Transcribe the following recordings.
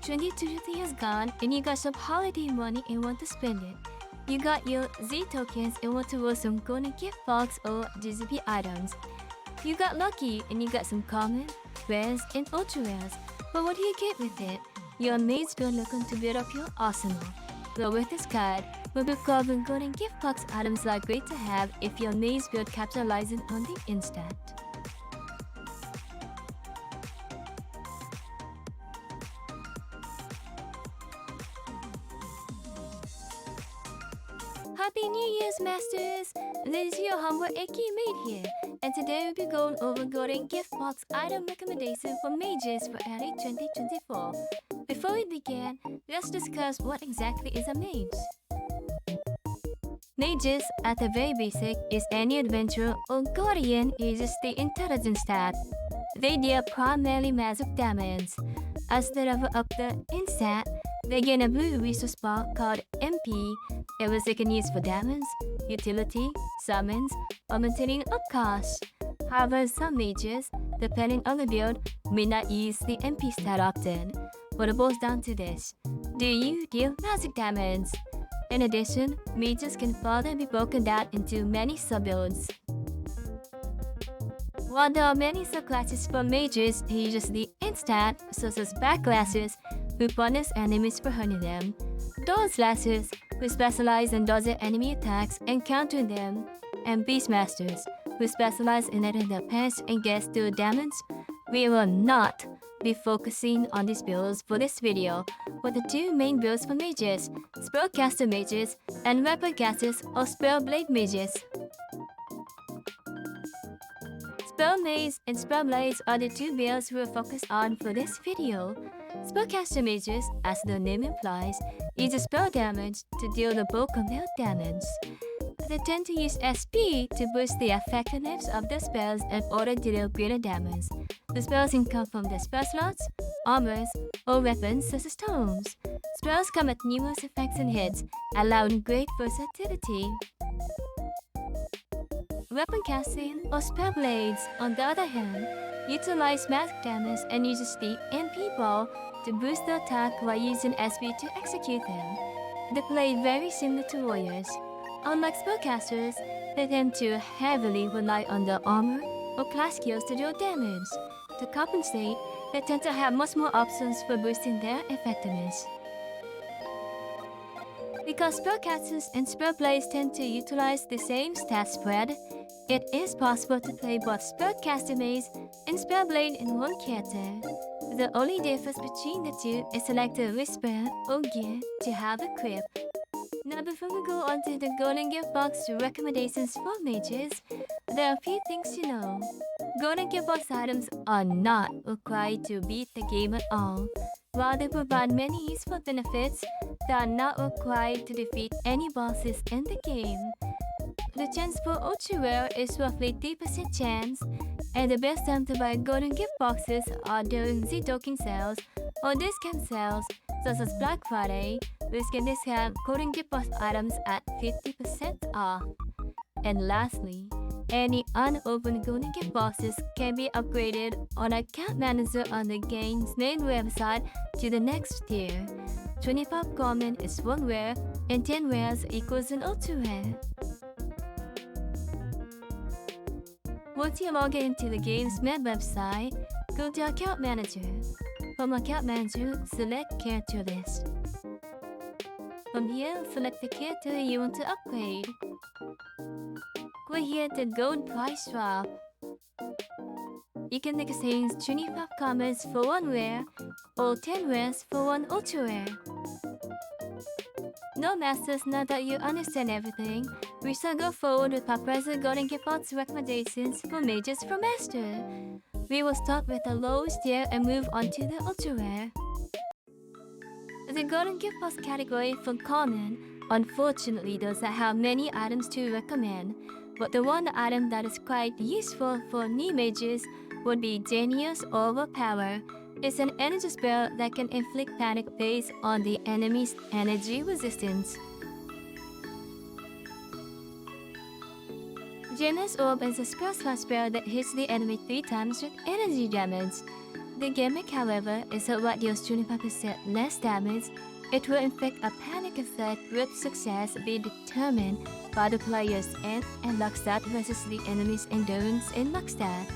2023 has gone and you got some holiday money and want to spend it. You got your Z tokens and want to roll some golden gift box or GGB items. You got lucky and you got some common, rares, and ultra rares. But what do you get with it? You're a mage build looking to build up your arsenal. Well, with this card, we'll be covering golden gift box items that are great to have if your mage build capitalizing on the instant. Happy New Year's, Masters! This is your humble AQMaid here, and today we'll be going over golden gift box item recommendations for mages for early 2024. Before we begin, let's discuss what exactly is a mage. Mages, at the very basic, is any adventurer or guardian who uses the intelligence stat. They deal primarily magic damage. As they level up the instat, they gain a blue resource bar called MP, which they can use for damage, utility, summons, or maintaining upcast. However, some mages, depending on the build, may not use the MP stat often. But it boils down to this: do you deal magic damage? In addition, mages can further be broken down into many sub-builds. While there are many subclasses for mages who use the instat, such as backlasses, who punish enemies for hurting them, dodge slashes, who specialize in dodging enemy attacks and countering them, and beastmasters, who specialize in letting their pets and guests do damage, we will not be focusing on these builds for this video, but the two main builds for mages, spellcaster mages and weapon casters or spellblade mages. Spellmages and spellblades are the two builds we will focus on for this video. Spellcaster mages, as the name implies, use a spell damage to deal the bulk of their damage. They tend to use SP to boost the effectiveness of their spells in order to deal greater damage. The spells can come from their spell slots, armors, or weapons such as tomes. Spells come with numerous effects and hits, allowing great versatility. Weapon casting or spellblades, on the other hand, utilize magic damage and uses the MP ball to boost the attack while using SP to execute them. They play very similar to warriors. Unlike spellcasters, they tend to heavily rely on their armor or class skills to deal damage. To compensate, they tend to have much more options for boosting their effectiveness. Because spellcasters and spellblades tend to utilize the same stat spread, it is possible to play both spellcaster mage and spellblade in one character. The only difference between the two is selecting which spell or gear to have equipped. Now before we go on to the golden gift box recommendations for mages, there are a few things to know. Golden gift box items are not required to beat the game at all. While they provide many useful benefits, they are not required to defeat any bosses in the game. The chance for ultra rare is roughly 3% chance, and the best time to buy golden gift boxes are during Z token sales or discount sales such as Black Friday, which can discount golden gift box items at 50% off. And lastly, any unopened golden gift boxes can be upgraded on account manager on the game's main website to the next tier. 25 common is 1 rare, and 10 rares equals an ultra rare. Once you log into the game's main website, go to Account Manager. From Account Manager, select Character List. From here, select the character you want to upgrade. Go here to Gold Price Drop. You can exchange 25 commons for 1 rare, or 10 rares for 1 ultra rare. No masters, now that you understand everything, we shall go forward with our present golden gift box recommendations for mages for master. We will start with the lowest tier and move on to the ultra rare. The golden gift box category for common unfortunately does not have many items to recommend, but the one item that is quite useful for new mages would be Jaania's Orb of Power. It's an energy spell that can inflict panic based on the enemy's energy resistance. Jaania's Orb is a spell slot spell that hits the enemy 3 times with energy damage. The gimmick, however, is that what deals 25% less damage. It will inflict a panic effect with success being determined by the player's end and luck stat versus the enemy's endurance and luck stat.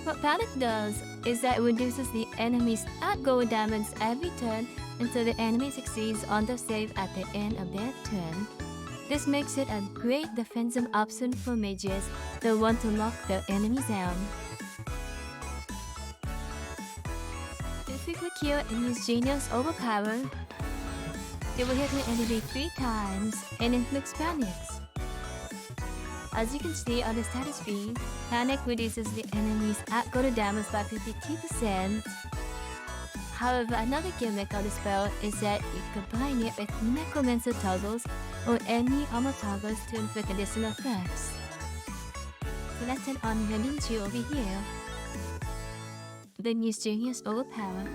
What panic does is that it reduces the enemy's outgoing damage every turn until the enemy succeeds on the save at the end of their turn. This makes it a great defensive option for mages that want to lock their enemies down. If we click here and use Jaania's Overpower, it will hit the enemy 3 times and inflicts panics. As you can see on the status feed, panic reduces the enemy's outgoing damage by 52%. However, another gimmick of the spell is that you combine it with Necromancer toggles or any armor toggles to inflict additional effects. So let's turn on Ninja over here. Then use Jaania's Overpower.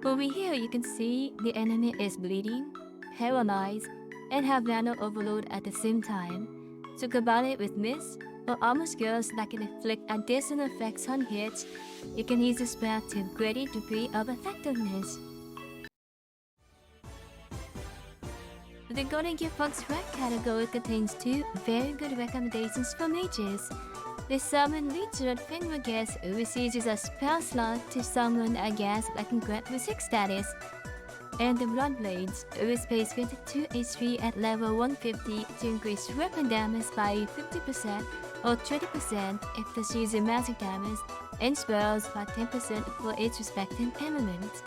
Over here you can see the enemy is bleeding, paralyzed, and have mana overload at the same time. So combine it with Mist or armor skills that can inflict additional effects on hits. You can use the spell to a greater degree of effectiveness. The Golden Gift Box Red category contains 2 very good recommendations for mages. The Suummon Poelala Guest receives a spell slot to summon a guest that can grant Physic status, and the Bloodblades, which pays 52 HP at level 150 to increase weapon damage by 50% or 20% if the uses magic damage, and spells by 10% for each respective element.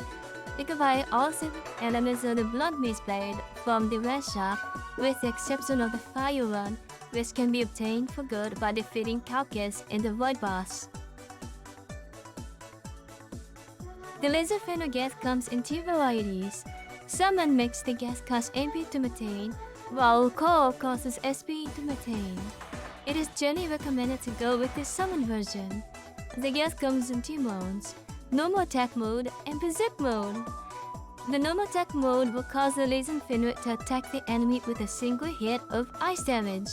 You can buy all 7 elements of the Bloodmage Blade from the Red Shop, with the exception of the Fire one, which can be obtained for good by defeating Calcus in the Void Boss. The Laser Fenrir Guest comes in 2 varieties. Summon makes the guest cost MP to maintain, while Call costs SP to maintain. It is generally recommended to go with the Summon version. The guest comes in 2 modes, Normal Attack Mode and Berserk Mode. The Normal Attack Mode will cause the Laser Fenrir to attack the enemy with a single hit of ice damage.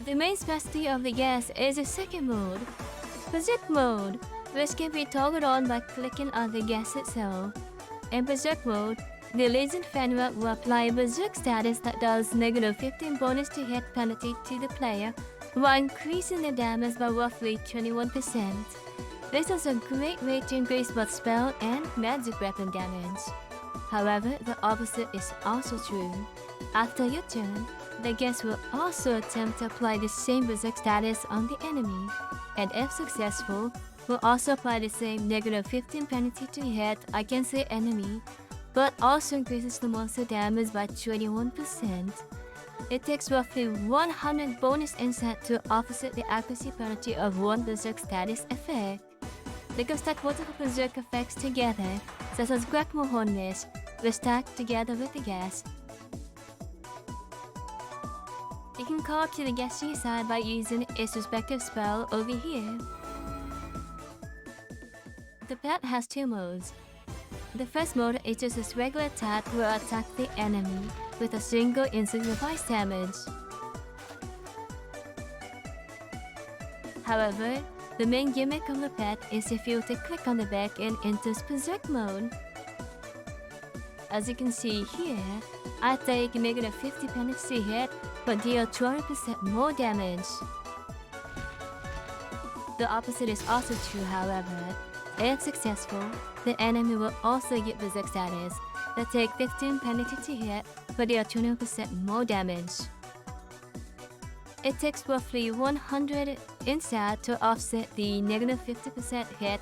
The main specialty of the guest is the second mode, Berserk Mode, which can be toggled on by clicking on the guest itself. In Berserk Mode, the Legend Fenrir will apply a Berserk status that does -15 bonus to hit penalty to the player, while increasing the damage by roughly 21%. This is a great way to increase both spell and magic weapon damage. However, the opposite is also true. After your turn, the guest will also attempt to apply the same Berserk status on the enemy, and if successful, will also apply the same -15 penalty to hit against the enemy, but also increases the monster damage by 21%. It takes roughly 100 bonus insight to offset the accuracy penalty of one Berserk status effect. They can stack multiple Berserk effects together, such as Grapple Hornless, which stack together with the guest. You can call up to the guest's side by using its respective spell over here. The pet has 2 modes. The first mode is just its regular attack will attack the enemy with a single instance of ice damage. However, the main gimmick of the pet is if you were to click on the back and enters Berserk mode. As you can see here, I take -50 penalty to hit, but deal 20% more damage. The opposite is also true, however. If successful, the enemy will also get Berserk status that take 15 penalty to hit, but deal 20% more damage. It takes roughly 100 insight to offset the -50% hit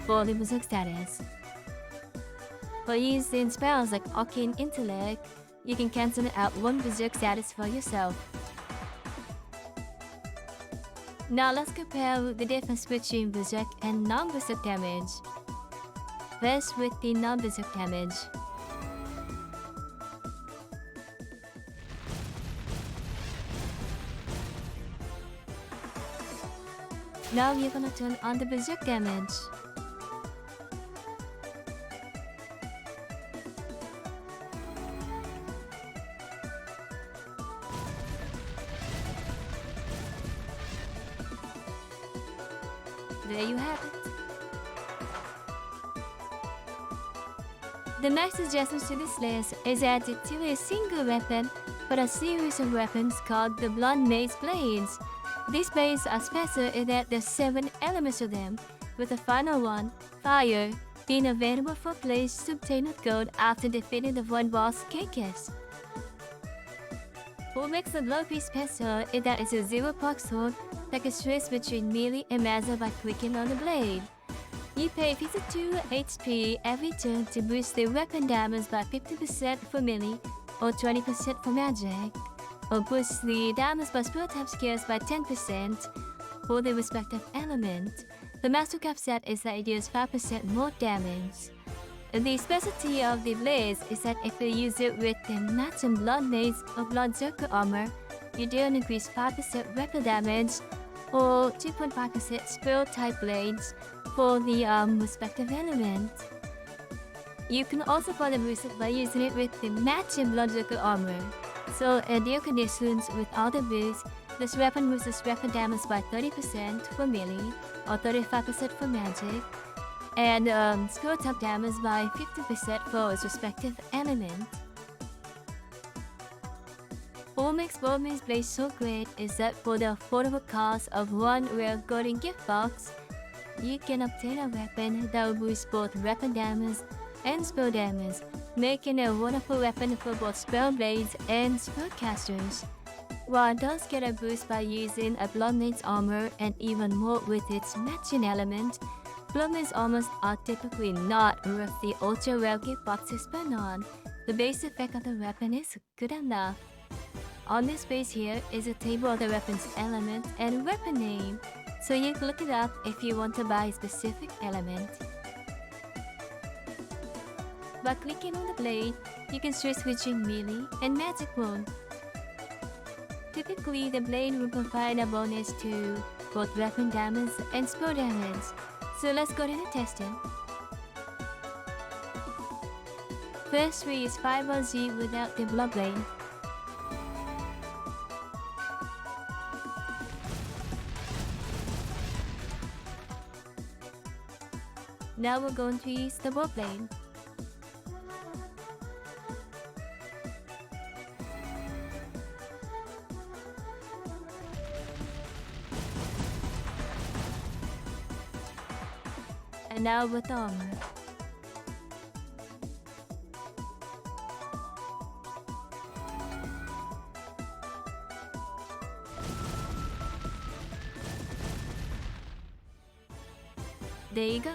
for the Berserk status. For using spells like Arcane Intellect, you can cancel out 1 Berserk status for yourself. Now let's compare the difference between Berserk and non-Berserk damage. First with the non-Berserk damage. Now we're gonna turn on the Berserk damage. there you have it. The next suggestion to this list is added to a single weapon for a series of weapons called the Bloodmage Blades. These blades are special in that there's 7 elements to them, with the final one, fire, being available for players to obtain with gold after defeating the void boss Kakis. What makes the Bloodblade special is that it's a 0-part sword that can switch between melee and magic by clicking on the blade. You pay 52 HP every turn to boost the weapon damage by 50% for melee or 20% for magic, or boost the damage by spell type skills by 10% for the respective element. The Master Cap set is that it deals 5% more damage. The specialty of the blades is that if you use it with the matching Bloodblades or Bloodsucker armor, you deal an increased 5% weapon damage or 2.5% spell type blades for the respective element. You can also further boost it by using it with the matching Bloodsucker armor. So in deal conditions with all the boosts, this weapon boosts weapon damage by 30% for melee or 35% for magic, and spell type damage by 50% for its respective element. What makes Bloodmage Blades so great is that for the affordable cost of 1 rare golden gift box, you can obtain a weapon that will boost both weapon damage and spell damage, making it a wonderful weapon for both spell blades and spellcasters. While it does get a boost by using a Bloodmage armor and even more with its matching element, Bloodmage armors are typically not worth the ultra rare gift boxes spent on. The base effect of the weapon is good enough. On this page here is a table of the weapon's element and weapon name, so you can look it up if you want to buy a specific element. By clicking on the blade, you can switch between melee and magic mode. Typically, the blade will provide a bonus to both weapon damage and spell damage, so let's go ahead and test it. First we use 5-1G without the Bloodblade. Now we're going to use the Bloodblade. And now with the armor. There you go.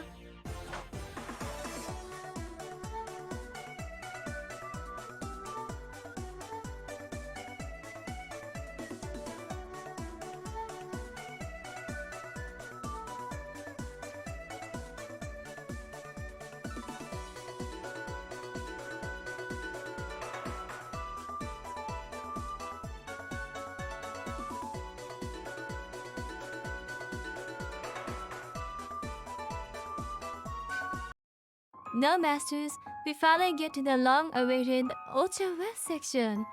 Now masters, we finally get to the long-awaited Ultra Rare section.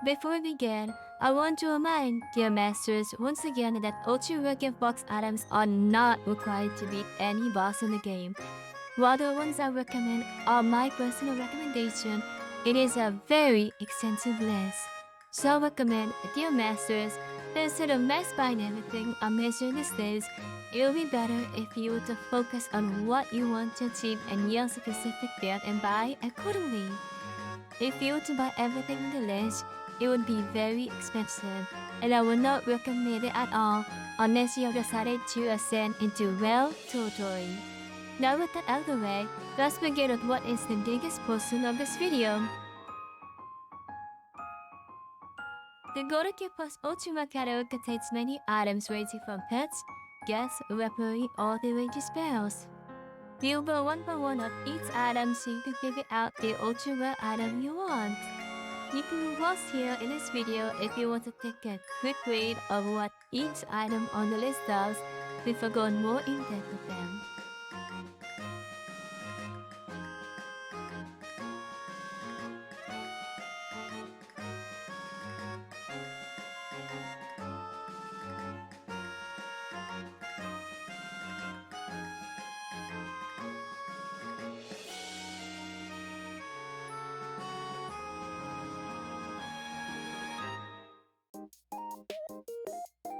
Before we begin, I want to remind dear masters once again that Ultra Rare gift box items are not required to beat any boss in the game. While the ones I recommend are my personal recommendation, it is a very extensive list. So I recommend, dear masters, that instead of mass buying everything on measuring this list, it will be better if you were to focus on what you want to achieve and your specific build and buy accordingly. If you were to buy everything on the list, it would be very expensive, and I would not recommend it at all unless you have decided to ascend into well territory. Now with that out of the way, let's begin with what is the biggest portion of this video. The Golden Gift Box Ultimate catalog contains many items ranging from pets, guests, weaponry, all the way to spells. We'll go one by one of each item so you can figure out the ultra rare item you want. You can pause here in this video if you want to take a quick read of what each item on the list does before going more in depth with them.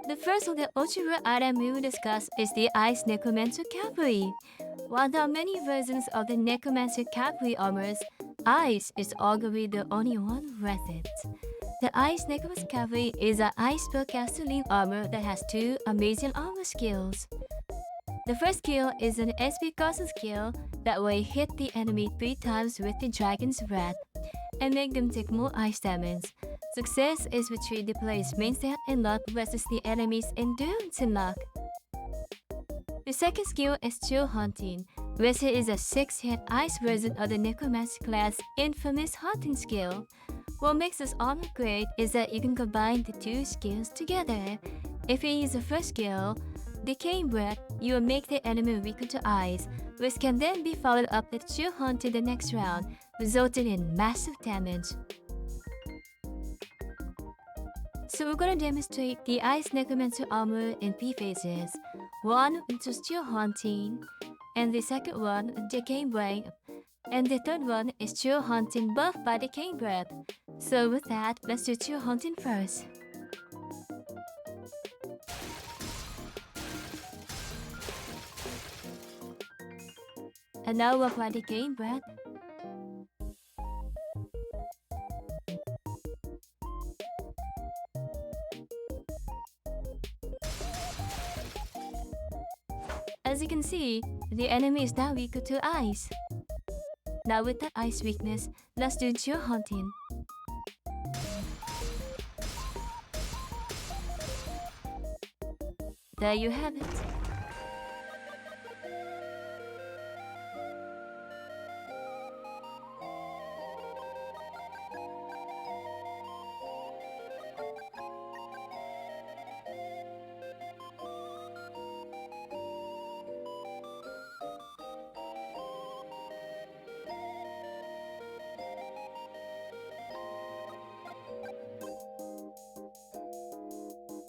The first of the ultra rare item we will discuss is the Ice Necromancer Calvary. While there are many versions of the Necromancer Calvary armors, Ice is arguably the only one worth it. The Ice Necromancer Calvary is an Ice spellcaster lead armor that has two amazing armor skills. The first skill is an SP caster skill that will hit the enemy 3 times with the Dragon's Wrath and make them take more ice damage. Success is retreat the player's main stat and luck versus the enemy's endurance and luck. The second skill is Chill Hunting, which is a 6-hit ice version of the Necromancer class infamous hunting skill. What makes this armor great is that you can combine the two skills together. If you use the first skill, Decaying Breath, you will make the enemy weaker to ice, which can then be followed up with Chill Hunting the next round, resulting in massive damage. So we're gonna demonstrate the Ice Necromancer armor in 3 phases. One is Chill Hunting, and the second one, Decaying Breath, and the third one is Chill Hunting buffed by Decaying Breath. So with that, let's do Chill Hunting first. And now we'll apply Decaying Breath. As you can see, the enemy is now weaker to ice. Now with that ice weakness, let's do Chill Hunting. There you have it.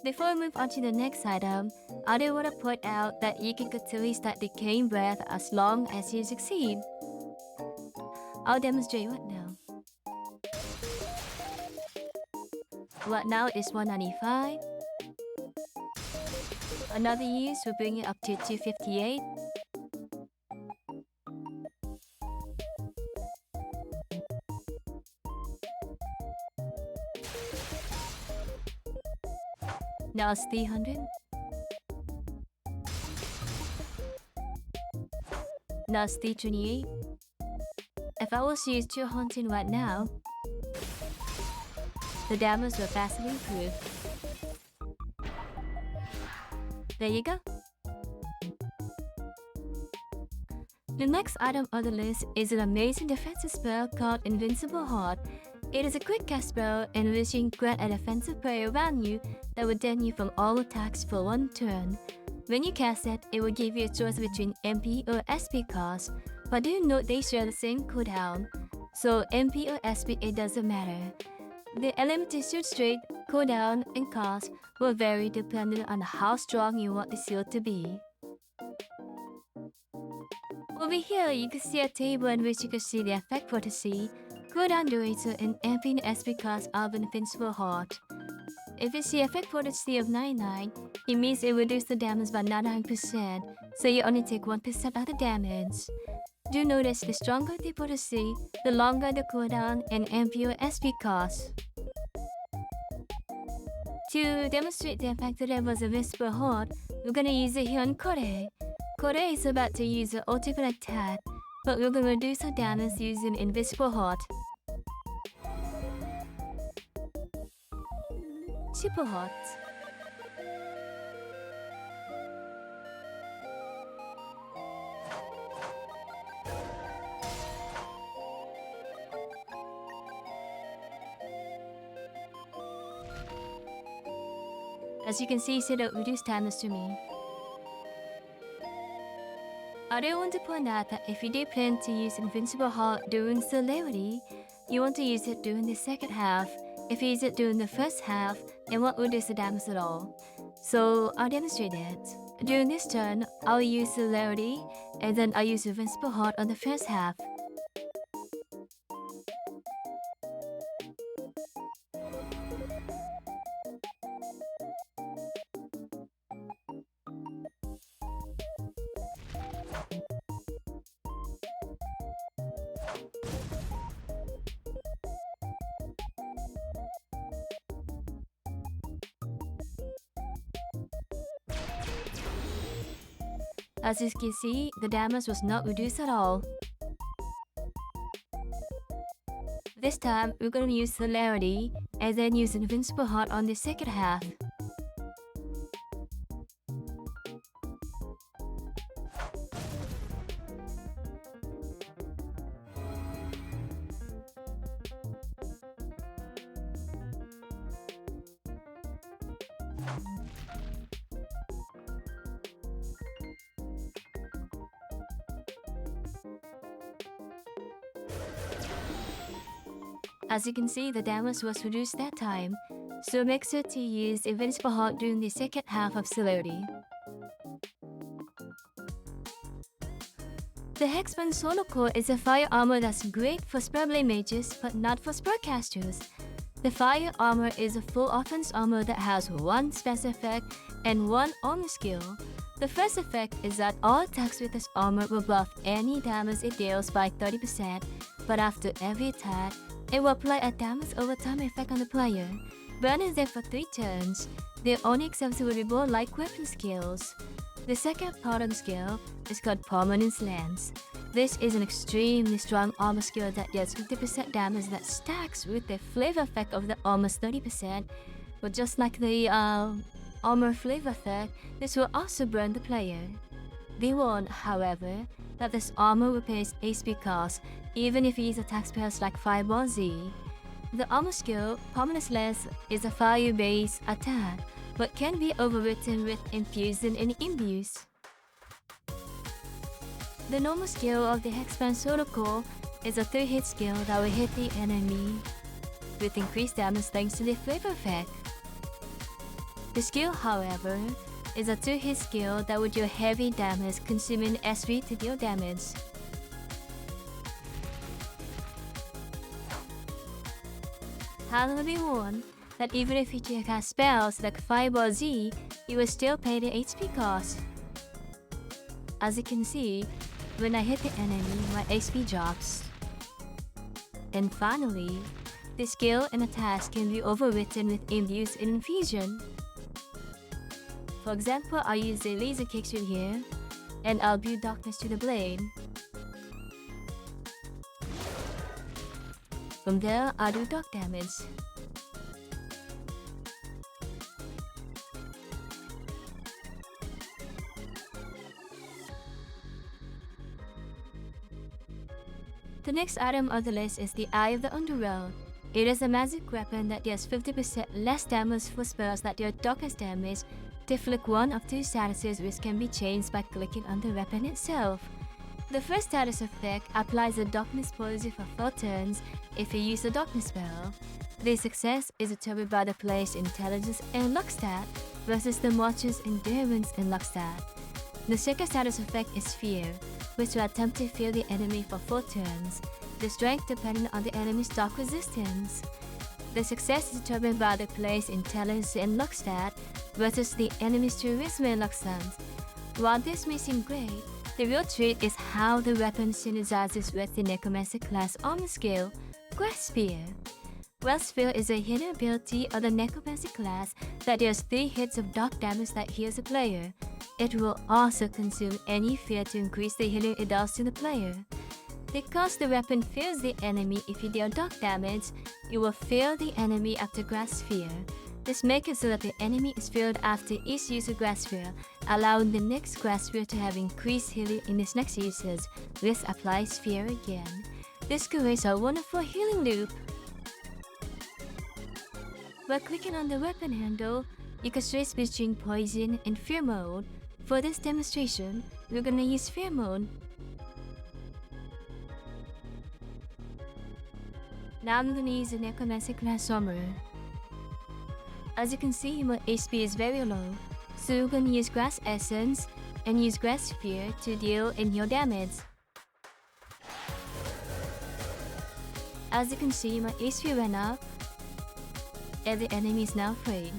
Before we move on to the next item, I do want to point out that you can continue start Decaying Breath as long as you succeed. I'll demonstrate right now. Right now it's 195. Another use will bring it up to 258. Now it's 300. Now it's 328. If I was to use Chill Hunting right now, the damage will vastly improve. There you go. The next item on the list is an amazing defensive spell called Invincible Heart. It is a quick cast spell in which you can grant a defensive prayer around you that will dent you from all attacks for 1 turn. When you cast it, it will give you a choice between MP or SP cost, but do note they share the same cooldown, so MP or SP it doesn't matter. The unlimited shoot straight, cooldown, and cost will vary depending on how strong you want the shield to be. Over here, you can see a table in which you can see the effect potency, cooldown duration, and MP and SP cost of Invincible Heart. If you see effect potency of 99, it means it reduces the damage by 99%, so you only take 1% of the damage. Do notice the stronger the potency, the longer the cooldown and MP or SP cost. To demonstrate the effect that it was Invincible Heart, we're gonna use it here on Kore. Kore is about to use an ultimate attack, but we're gonna reduce her damage using Invincible Heart. Super hot. As you can see, it will reduce damage to me. I do want to point out that if you do plan to use Invincible Heart during Celerity, you want to use it during the second half. If you use it during the first half, it won't reduce the damage at all. So I'll demonstrate it. During this turn, I'll use Celerity, and then I'll use Invincible Heart on the first half. As you can see, the damage was not reduced at all. This time, we're gonna use Celerity and then use Invincible Heart on the second half. As you can see, the damage was reduced that time, so make sure to use Invincible Heart during the second half of Celerity. The Hexbound Solo Core is a fire armor that's great for Spellblade mages but not for spellcasters. The fire armor is a full offense armor that has one special effect and one armor skill. The first effect is that all attacks with this armor will buff any damage it deals by 30%, but after every attack, it will apply a damage over time effect on the player, burning them for 3 turns. The only exception will be more light weapon skills. The second part of the skill is called Permanence Lance. This is an extremely strong armor skill that deals 50% damage that stacks with the flavor effect of the almost 30%, but just like the armor flavor effect, this will also burn the player. Be warned, however, that this armor repairs HP cost even if you use attack spells like Fireball Z. The armor skill, Permanence Lance, is a fire-based attack, but can be overwritten with Infusion and Imbues. The normal skill of the Hexbound Solo Core is a 3-hit skill that will hit the enemy with increased damage thanks to the flavor effect. The skill, however, is a 2-hit skill that would deal heavy damage, consuming SP to deal damage. However, be warned that even if you cast spells like Fireball Z, you will still pay the HP cost. As you can see, when I hit the enemy, my HP drops. And finally, the skill and attacks can be overwritten with Imbues and Infusion. For example, I'll use the laser kickshot here, and I'll build darkness to the blade. From there, I'll do dark damage. The next item on the list is the Eye of the Underworld. It is a magic weapon that deals 50% less damage for spells that deal darkest damage to inflict one of 2 statuses which can be changed by clicking on the weapon itself. The first status effect applies a darkness policy for 4 turns if you use a darkness spell. The success is determined by the player's intelligence and luck stat versus the monster's endurance and luck stat. The second status effect is Fear, which will attempt to fear the enemy for 4 turns, the strength depending on the enemy's dark resistance. The success is determined by the player's intelligence and luck stat versus the enemy's charisma and luck stats. While this may seem great, the real trick is how the weapon synergizes with the Necromancer class armor skill, Grasp Spear. Grasp Spear is a hidden ability of the Necromancer class that deals 3 hits of dark damage that heals the player. It will also consume any fear to increase the healing it does to the player. Because the weapon fears the enemy if you deal dark damage, you will fear the enemy after Grasp Spear. This makes it so that the enemy is feared after each use of Grasp Spear, allowing the next Grasp Spear to have increased healing in its next usage, which applies fear again. This creates a wonderful healing loop. By clicking on the weapon handle, you can switch between Poison and Fear mode. For this demonstration, we're gonna use Fear mode. Now I'm gonna use the Necromancer class armor. As you can see, my HP is very low, so we're gonna use Grass Essence and use Grass Spear to deal and heal damage. As you can see, my HP went up, and the enemy is now afraid.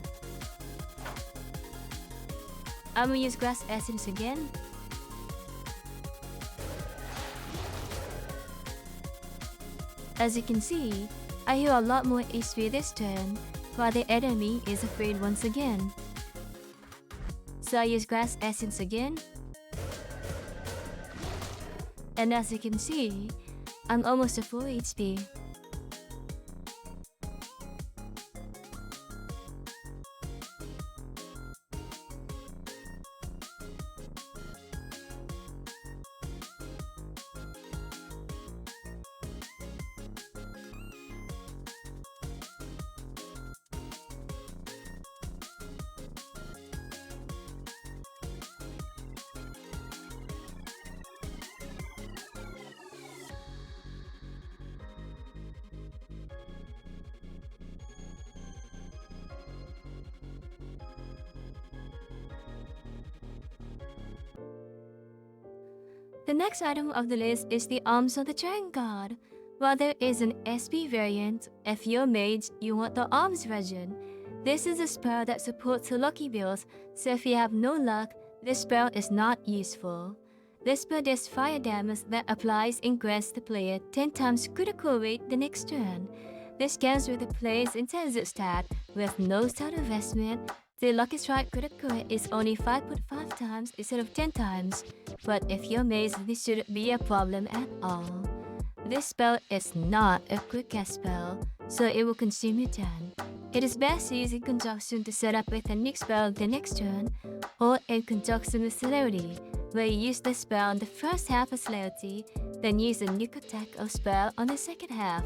I'm gonna use Grass Essence again. As you can see, I heal a lot more HP this turn, while the enemy is afraid once again. So I use Grass Essence again. And as you can see, I'm almost at full HP. The next item of the list is the Arms of the Dragonguard. While there is an SP variant, if you're mage, you want the Arms version. This is a spell that supports the lucky builds, so if you have no luck, this spell is not useful. This spell does fire damage that applies and grants the player 10 times critical rate the next turn. This counts with the player's intelligence stat with no stat investment. The Lucky Strike critical hit is only 5.5 times instead of 10 times, but if you're mage, this shouldn't be a problem at all. This spell is not a quick cast spell, so it will consume your turn. It is best used in conjunction to set up with a new spell the next turn, or in conjunction with Celerity, where you use the spell on the first half of Celerity, then use a nuke attack of spell on the second half.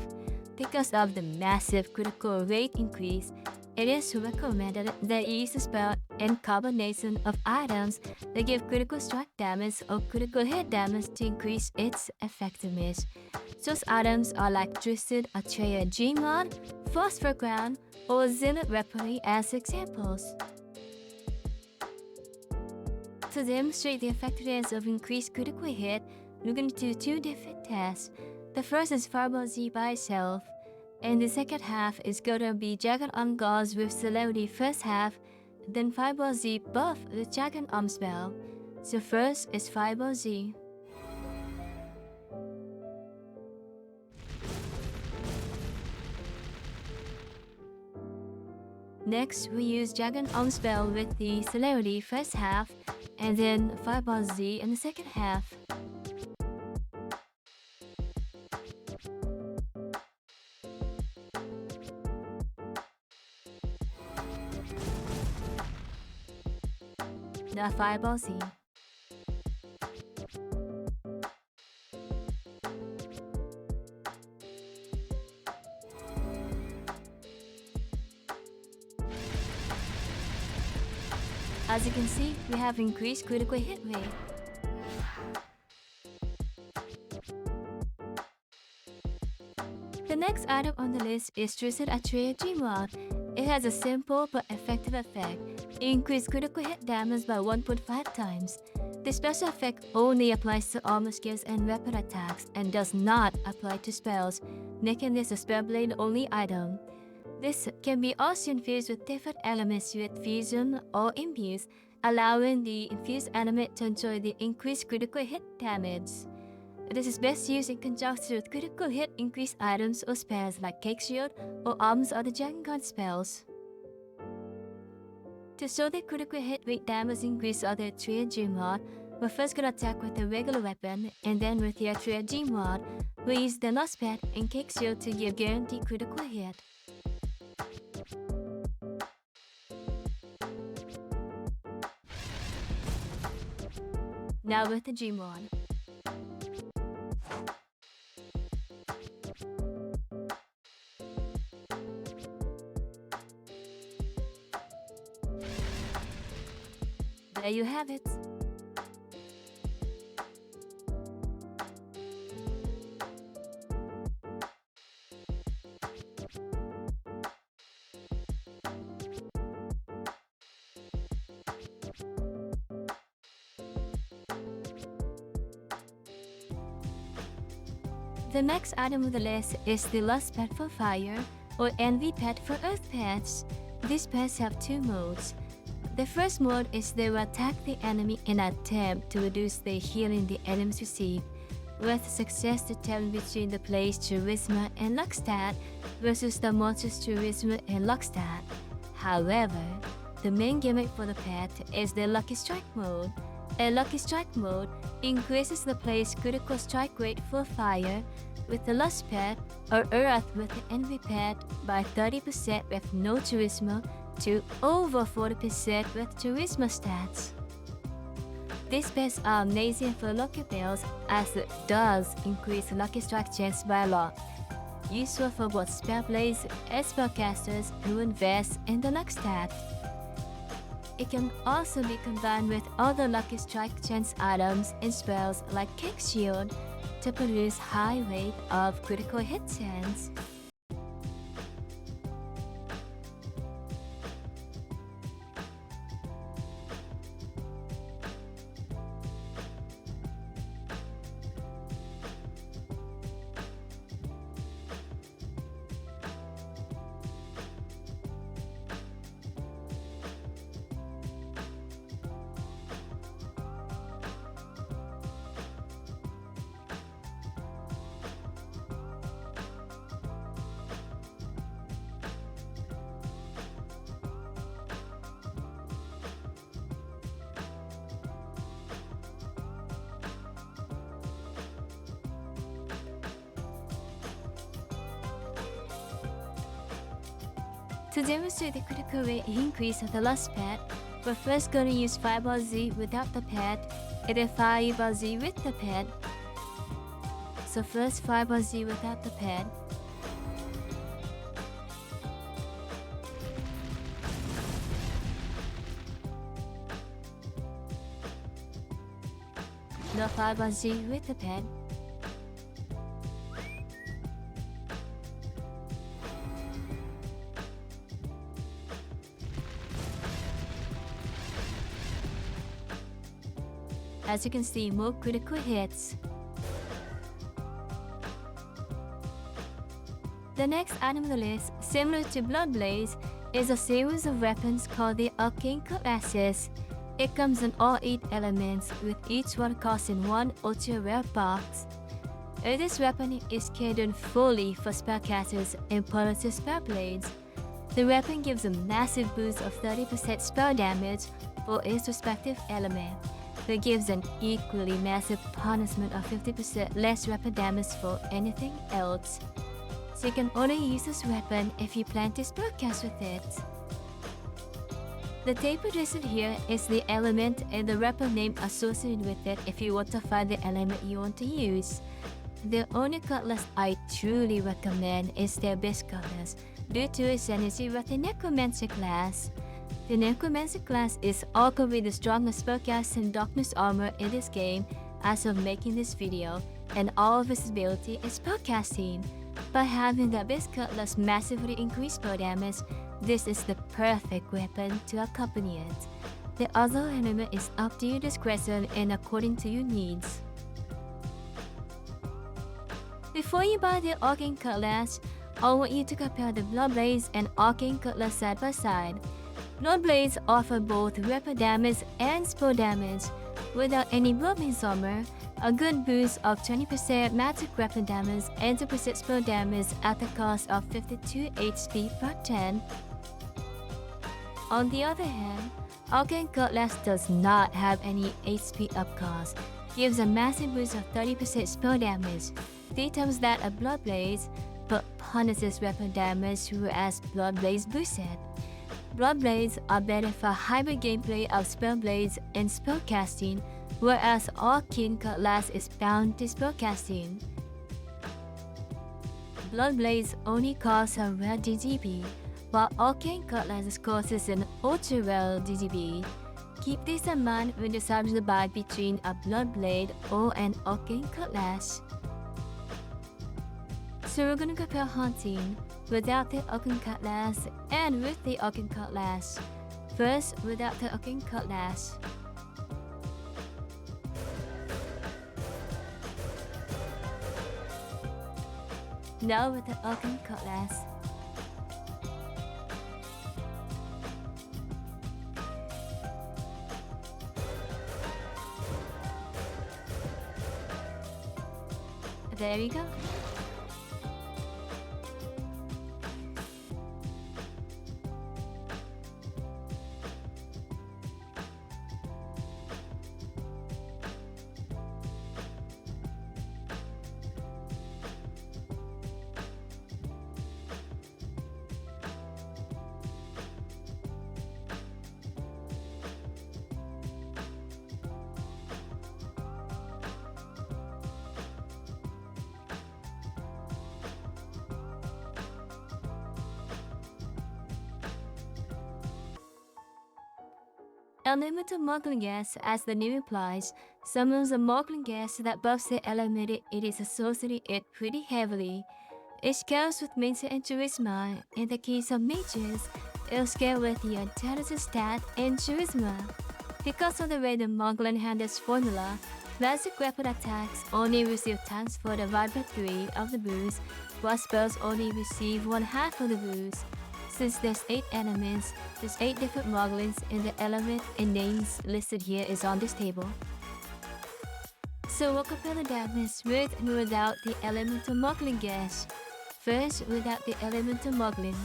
Because of the massive critical rate increase, it is recommended that you use the spell in combination of items that give critical strike damage or critical hit damage to increase its effectiveness. Such items are like Twisted Atrea Dreamrod, Phosphor Crown, or Zenith Repertory as examples. To demonstrate the effectiveness of increased critical hit, we're going to do two different tests. The first is Fireball Z by itself, and the second half is going to be Dragon Arm Guards with Celerity first half, then Fireball Z buff the Dragon Arm spell. So first is Fireball Z. Next, we use Dragon Arm spell with the Celerity first half, and then Fireball Z in the second half. Now Fireball Z. As you can see, we have increased critical hit rate. The next item on the list is Twisted Atrea Dreamrod. It has a simple but effective effect. It increases critical hit damage by 1.5 times. This special effect only applies to armor skills and weapon attacks and does not apply to spells, making this a spell blade only item. This can be also infused with different elements with fusion or infuse, allowing the infused element to enjoy the increased critical hit damage. This is best used in conjunction with critical hit increased items or spells like Cake Shield or Arms of the Dragonguard spells. To show the critical hit rate damage increase of the Atrea Dreamrod, we're first gonna attack with a regular weapon, and then with the Atrea Dreamrod, we use the Lost Pet and Cake Shield to give guaranteed critical hit. Now with the Dreamrod. There you have it. The next item on the list is the Lust Pet for Fire, or Envy Pet for Earth Pets. These pets have two modes. The first mode is they will attack the enemy in an attempt to reduce the healing the enemies receive, with success determined between the player's Charisma and Luck stat versus the monster's Charisma and Luck stat. However, the main gimmick for the pet is the Lucky Strike mode. A Lucky Strike mode increases the player's critical strike rate for fire with the Lust pet or Earth with the Envy pet by 30% with no Charisma to over 40% with Charisma stats. These pets are amazing for lucky builds as it does increase lucky strike chance by a lot, useful for both spellblades and spellcasters who invest in the luck stat. It can also be combined with other lucky strike chance items and spells like Kick Shield to produce high rate of critical hit chance. To demonstrate the critical rate increase of the Lust pet, we're first going to use Fireball Z without the pet, and then Fireball Z with the pet. So first Fireball Z without the pet. Now Fireball Z with the pet. As you can see, more critical hits. The next item on the list, similar to Bloodblades, is a series of weapons called the Arcane Cutlasses. It comes in all 8 elements, with each one costing 1 ultra rare box. This weapon is catered fully for spellcasters and powerful spellblades. The weapon gives a massive boost of 30% spell damage for its respective element, that gives an equally massive punishment of 50% less weapon damage for anything else. So you can only use this weapon if you plan to spellcast with it. The tape listed here is the element and the weapon name associated with it if you want to find the element you want to use. The only cutlass I truly recommend is the Abyss Cutlass due to its synergy with the Necromancer class. The Necromancer class is arguably the strongest spellcast and darkness armor in this game as of making this video, and all of its ability is spellcasting. By having the Abyss Cutlass massively increase spell damage, this is the perfect weapon to accompany it. The other element is up to your discretion and according to your needs. Before you buy the Arcane Cutlass, I want you to compare the Bloodblades and Arcane Cutlass side by side. Bloodblades offer both weapon damage and spell damage. Without any Bloodmage armor, a good boost of 20% magic weapon damage and 2% spell damage at the cost of 52 HP per turn. On the other hand, Arcane Cutlass does not have any HP up cost, gives a massive boost of 30% spell damage, 3 times that of Bloodblades, but punishes weapon damage whereas Bloodblades boost it. Bloodblades are better for hybrid gameplay of spellblades and spellcasting, whereas Arcane Cutlass is bound to spellcasting. Bloodblades only cost a rare GGB, while Arcane Cutlass costs an ultra rare GGB. Keep this in mind when deciding to buy between a Bloodblade or an Arcane Cutlass. So we're gonna compare hunting without the Arcane Cutlass and with the Arcane Cutlass. First, without the Arcane Cutlass. Now with the Arcane Cutlass. There you go. Elemental Moglin Guest, as the name implies, summons a Moglin Guest that buffs the element it is associated with pretty heavily. It scales with Minta and Charisma. In the case of mages, it'll scale with the intelligence stat and Charisma. Because of the way the Moglin handles formula, basic weapon attacks only receive times for the Vibrant 3 of the boost, while spells only receive 1/2 of the boost. Since there's 8 elements, there's 8 different Moglins, and the element and names listed here is on this table. So we'll compare the damage with and without the Elemental Moglin Guest. First, without the Elemental Moglin.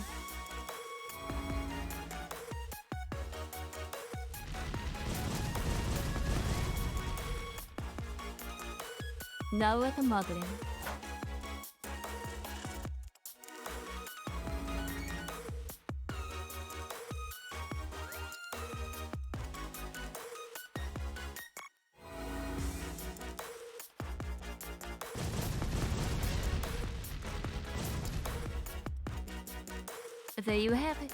Now with the Moglin. There you have it.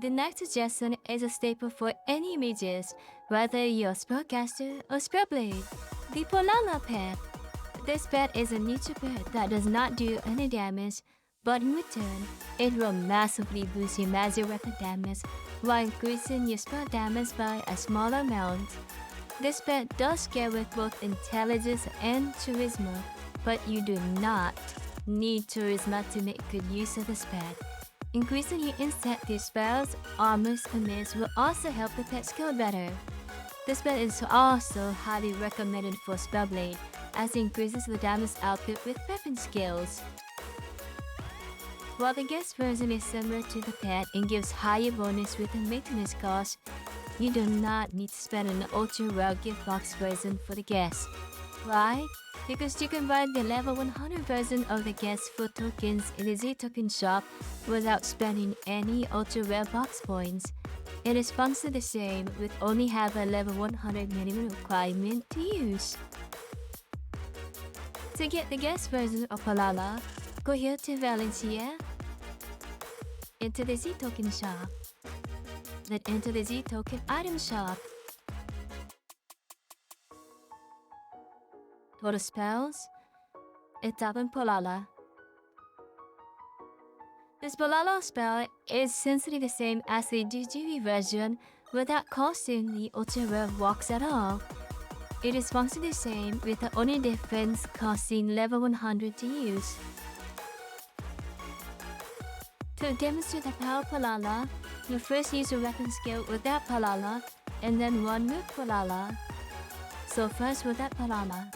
The next suggestion is a staple for any mages, whether you're a spellcaster or spellblade. The Poelala pet. This pet is a neutral pet that does not do any damage, but in return, it will massively boost your magic weapon damage while increasing your spell damage by a small amount. This pet does scale with both intelligence and charisma, but you do not need charisma to make good use of this pet. Increasing your insight through spells, armors, and myths will also help the pet scale better. This pet is also highly recommended for Spellblade, as it increases the damage output with weapon skills. While the guest version is similar to the pet and gives higher bonus with the maintenance cost, you do not need to spend an ultra rare gift box version for the guest. Why? Because you can buy the level 100 version of the guest for tokens in the Z-Token shop without spending any ultra rare box points. It is functionally the same with only have a level 100 minimum requirement to use. To get the guest version of Poelala, go here to Valencia, enter the Z-Token shop, then enter the Z-Token item shop. Go to spells, and tap on Poelala. This Poelala spell is essentially the same as the GGB version without costing the ultra rare box at all. It is functionally the same with the only difference costing level 100 to use. To demonstrate the power of Poelala, you first use a weapon skill without Poelala and then one with Poelala. So first without Poelala.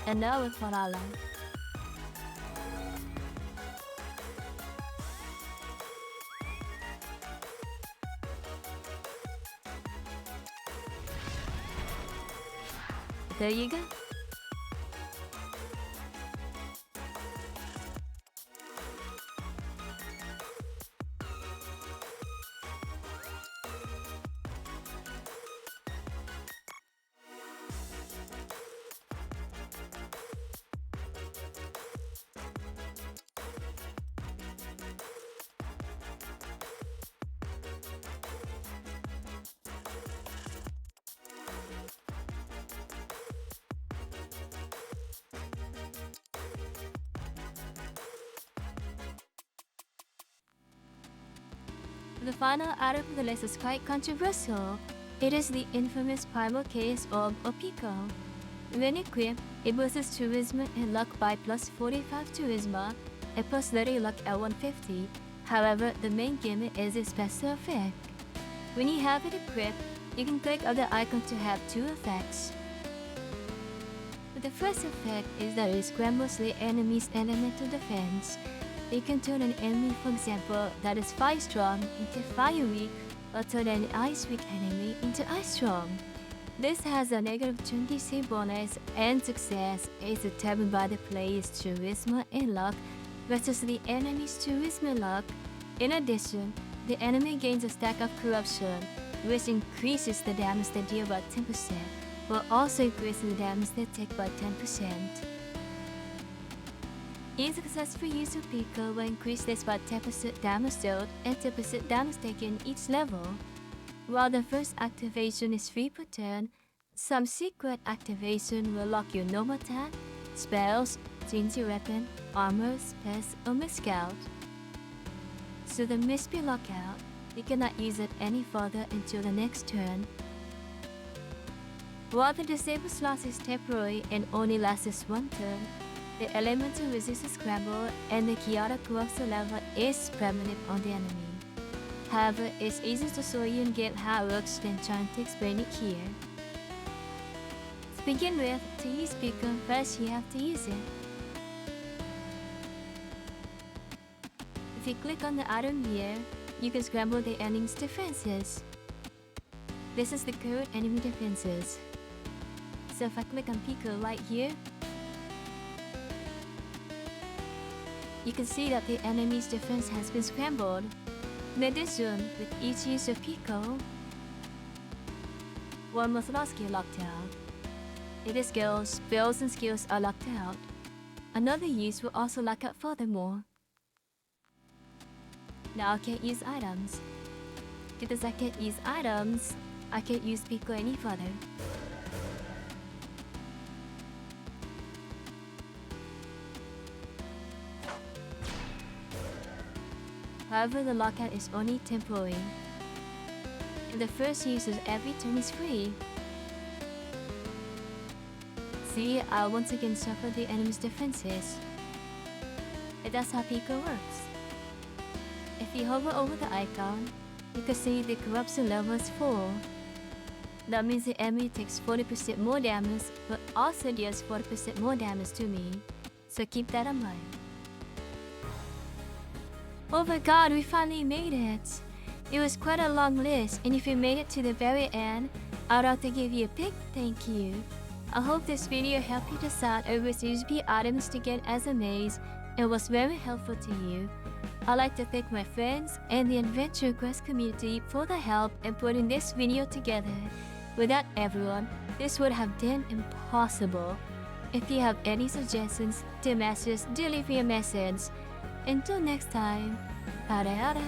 And now with Poelala. There you go. The final item of the list is quite controversial. It is the infamous Primal Chaos Orb or Pico. When equipped, it boosts Charisma and Luck by plus 45 Charisma and plus 30 Luck at 150. However, the main gimmick is its special effect. When you have it equipped, you can click on the icon to have two effects. The first effect is that it scrambles the enemy's elemental defense. It can turn an enemy, for example, that is fire strong into fire weak, or turn an ice weak enemy into ice strong. This has a negative 20 bonus, and success is determined by the player's charisma and luck versus the enemy's charisma and luck. In addition, the enemy gains a stack of corruption, which increases the damage they deal by 10%, while also increasing the damage they take by 10%. In successful use of Pico will increase this by 10% damage dealt and 10% damage taken each level. While the first activation is free per turn, some secret activation will lock your normal attack, spells, change your weapon, armor, spells, or miscount. So the Misty lockout, you cannot use it any further until the next turn. While the disabled slot is temporary and only lasts one turn, the elemental resist scramble and the chaotic corruption level is permanent on the enemy. However, it's easier to show you and get how it works than trying to explain it here. To begin with, to use Pico, first you have to use it. If you click on the item here, you can scramble the enemy's defenses. This is the current enemy defenses. So if I click on Pico right here, you can see that the enemy's defense has been scrambled. In addition, with each use of Pico, one must not skill locked out. If the skills, spells and skills are locked out, another use will also lock out furthermore. Now I can't use items. Because I can't use items, I can't use Pico any further. However, the lockout is only temporary, and the first use of every turn is free. See, I'll once again suffer the enemy's defenses. And that's how Pico works. If you hover over the icon, you can see the corruption level is 4. That means the enemy takes 40% more damage, but also deals 40% more damage to me, so keep that in mind. Oh my god, we finally made it! It was quite a long list, and if you made it to the very end, I'd like to give you a big thank you. I hope this video helped you decide on which UGB items to get as a maze and was very helpful to you. I'd like to thank my friends and the Adventure Quest community for the help in putting this video together. Without everyone, this would have been impossible. If you have any suggestions to messages, do leave me a message. Until next time, hara hara.